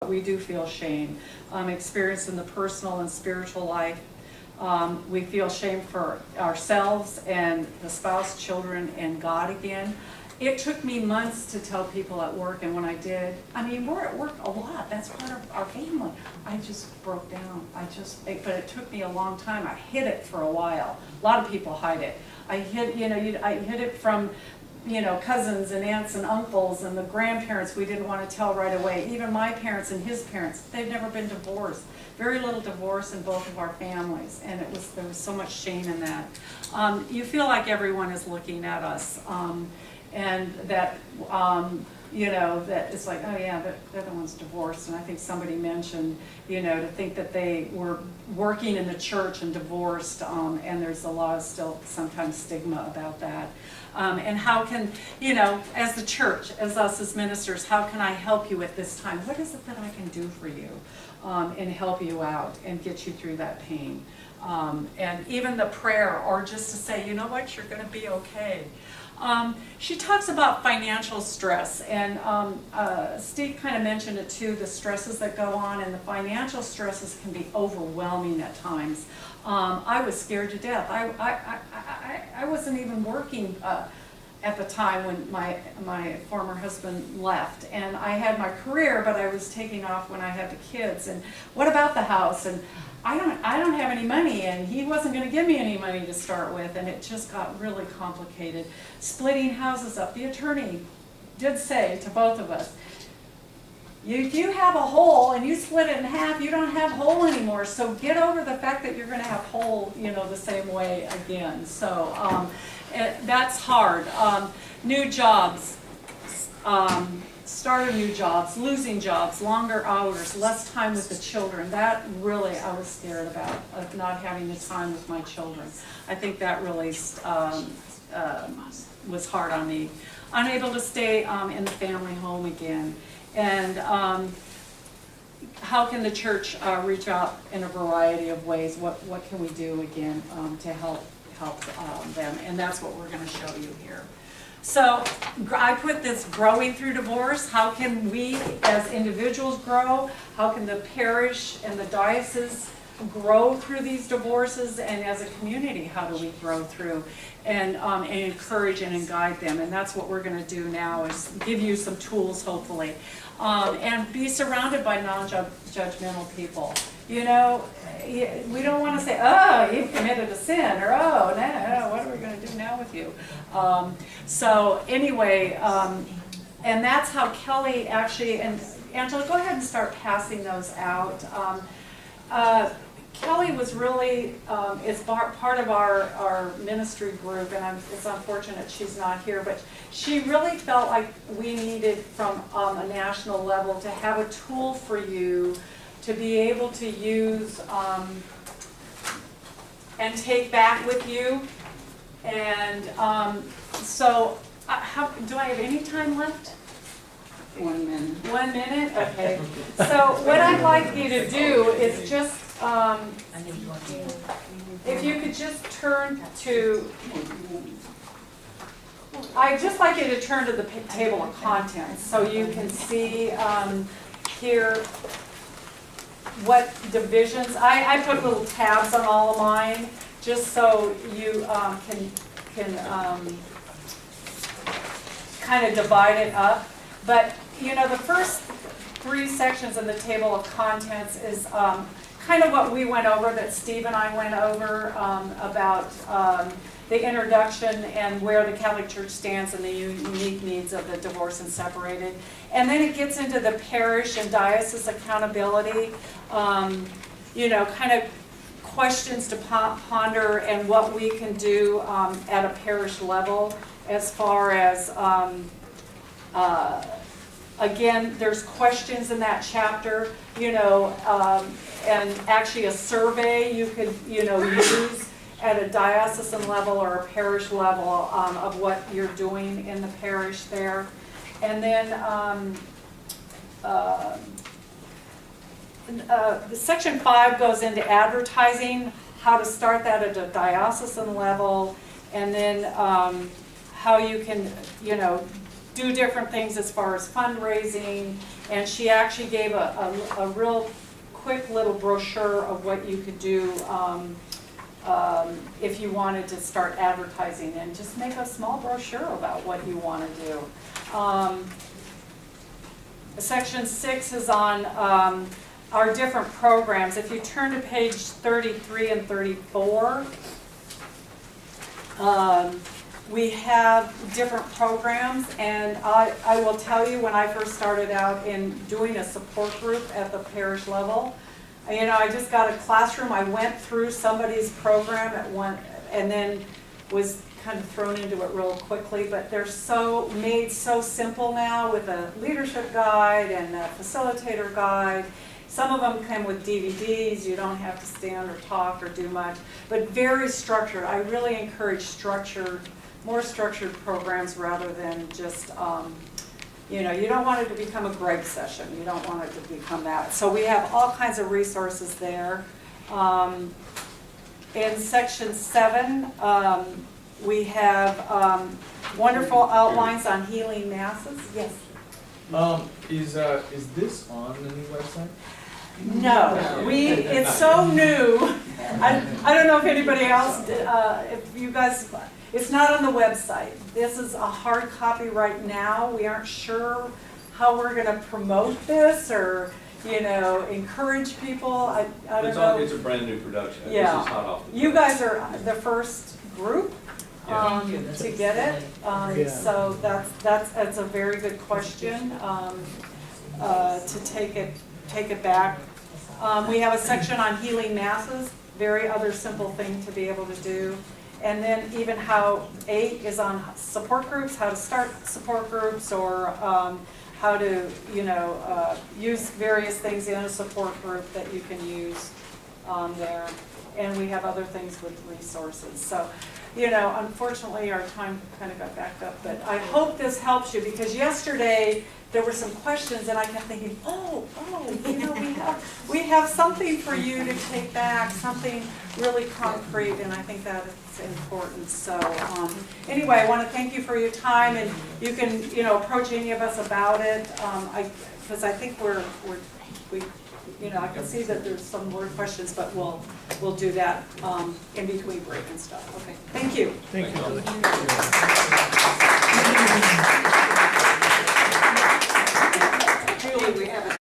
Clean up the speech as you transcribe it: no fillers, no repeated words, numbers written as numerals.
We do feel shame, experienced in the personal and spiritual life. We feel shame for ourselves and the spouse, children, and God again. It took me months to tell people at work, and when I did, I mean, we're at work a lot. That's part of our family. I just broke down. But it took me a long time. I hid it for a while. A lot of people hide it. I hid it from, cousins and aunts and uncles and the grandparents we didn't want to tell right away. Even my parents and his parents, they've never been divorced. Very little divorce in both of our families, and there was so much shame in that. You feel like everyone is looking at us, and that, that it's like, oh yeah, they're the ones divorced. And I think somebody mentioned, to think that they were working in the church and divorced, and there's a lot of still sometimes stigma about that. And how can, as the church, as us as ministers, how can I help you at this time? What is it that I can do for you and help you out and get you through that pain? And even the prayer, or just to say, you know what, you're going to be okay. She talks about financial stress, and Steve kind of mentioned it too, the stresses that go on, and the financial stresses can be overwhelming at times. I was scared to death. I wasn't even working at the time when my former husband left, and I had my career, but I was taking off when I had the kids. And what about the house? And I don't have any money, and he wasn't going to give me any money to start with, and it just got really complicated. Splitting houses up. The attorney did say to both of us, if you have a hole and you split it in half, you don't have whole anymore. So get over the fact that you're going to have whole, the same way again. So that's hard. New jobs. Start of new jobs, losing jobs, longer hours, less time with the children. That really I was scared about, of not having the time with my children. I think that really was hard on me. Unable to stay in the family home again. And how can the church reach out in a variety of ways? What can we do again to help them? And that's what we're going to show you here. So I put this growing through divorce. How can we as individuals grow? How can the parish and the diocese grow through these divorces? And as a community, how do we grow through and encourage and guide them? And that's what we're going to do now, is give you some tools, hopefully. And be surrounded by non-judgmental people. We don't want to say, oh, you've committed a sin, or oh, no, what are we going to do now with you? So anyway, and that's how Kelly actually, and Angela, go ahead and start passing those out. Kelly was really, is part of our ministry group, and it's unfortunate she's not here, but she really felt like we needed, from a national level, to have a tool for you to be able to use and take back with you. And so, do I have any time left? 1 minute. 1 minute? Okay. So what I'd like you to do is just, if you could just turn to, I'd just like you to turn to the table of contents so you can see here what divisions. I put little tabs on all of mine just so you can kind of divide it up. But the first 3 sections in the table of contents is kind of what we went over, that Steve and I went over, about the introduction and where the Catholic Church stands and the unique needs of the divorced and separated. And then it gets into the parish and diocese accountability, kind of questions to ponder and what we can do at a parish level, as far as, again, there's questions in that chapter, and actually a survey you could, use at a diocesan level or a parish level of what you're doing in the parish there. And then Section 5 goes into advertising, how to start that at a diocesan level, and then how you can, do different things as far as fundraising, and she actually gave a real quick little brochure of what you could do if you wanted to start advertising, and just make a small brochure about what you want to do. Section 6 is on our different programs. If you turn to page 33 and 34, we have different programs, and I will tell you, when I first started out in doing a support group at the parish level, you know, I just got a classroom, I went through somebody's program at one, and then was kind of thrown into it real quickly, but they're made so simple now with a leadership guide and a facilitator guide. Some of them come with DVDs, you don't have to stand or talk or do much, but very structured. I really encourage more structured programs rather than just, you know, you don't want it to become a Greg session. You don't want it to become that. So we have all kinds of resources there. In section 7, we have wonderful outlines on healing masses. Yes? Is this on the new website? No, it's so new. I don't know if anybody else, if you guys, it's not on the website. This is a hard copy right now. We aren't sure how we're going to promote this or, you know, encourage people. I don't know. It's a brand new production. Yeah. This is hot off the You press. guys are the first group to get it. So that's a very good question to take it back. We have a section on healing masses, very other simple thing to be able to do. And then even how 8 is on support groups, how to start support groups, or how to, you know, use various things in a support group that you can use there. And we have other things with resources. So, you know, unfortunately our time kind of got backed up, but I hope this helps you, because yesterday there were some questions and I kept thinking, oh, you know, we have something for you to take back, something really concrete, and I think that is important. So anyway, I want to thank you for your time, and you can, you know, approach any of us about it, because I think we you know, I can see that there's some more questions, but we'll do that in between break and stuff. Okay, thank you. Thank you. Thank you.